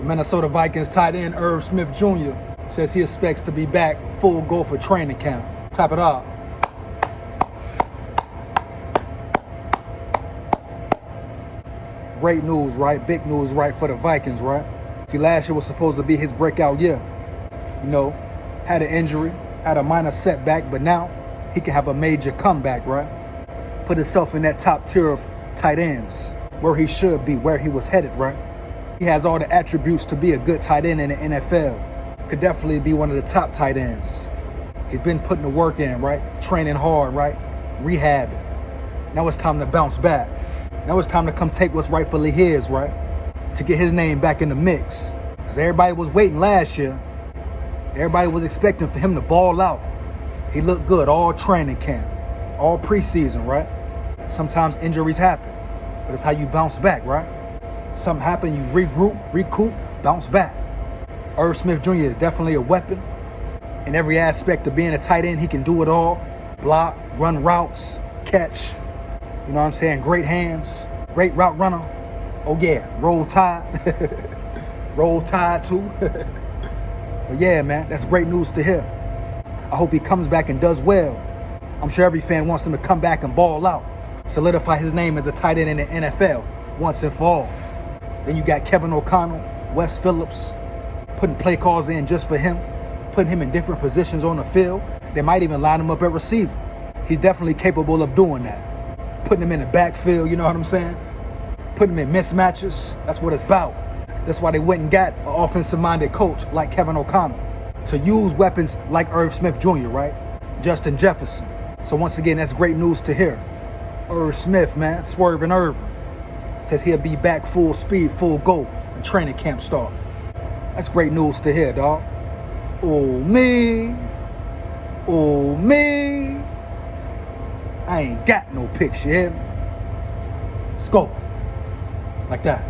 The Minnesota Vikings tight end Irv Smith Jr. says he expects to be back full go for training camp. Clap it up. Great news, right? Big news, right, for the Vikings, right? See, last year was supposed to be his breakout year. You know, had an injury, had a minor setback, but now he can have a major comeback, right? Put himself in that top tier of tight ends, where he should be, where he was headed, right? He has all the attributes to be a good tight end in the NFL. Could definitely be one of the top tight ends. He's been putting the work in, right? Training hard, right? Rehabbing. Now it's time to bounce back. Now it's time to come take what's rightfully his, right? To get his name back in the mix. Because everybody was waiting last year. Everybody was expecting for him to ball out. He looked good all training camp, all preseason, right? Sometimes injuries happen, but it's how you bounce back, right? Something happened, you regroup, recoup, bounce back. Irv Smith Jr. is definitely a weapon. In every aspect of being a tight end, he can do it all. Block, run routes, catch. You know what I'm saying? Great hands, great route runner. Oh yeah, roll tide. Roll tide too. But yeah, man, that's great news to hear. I hope he comes back and does well. I'm sure every fan wants him to come back and ball out. Solidify his name as a tight end in the NFL once and for all. Then you got Kevin O'Connell, Wes Phillips, putting play calls in just for him, putting him in different positions on the field. They might even line him up at receiver. He's definitely capable of doing that. Putting him in the backfield, you know what I'm saying? Putting him in mismatches. That's what it's about. That's why they went and got an offensive-minded coach like Kevin O'Connell to use weapons like Irv Smith Jr., right? Justin Jefferson. So once again, that's great news to hear. Irv Smith, man, swerving Irvin. Says he'll be back full speed, full go when training camp start. That's great news to hear, dog. Oh, me. Oh, me. I ain't got no picture, you hear me? Let's go. Like that.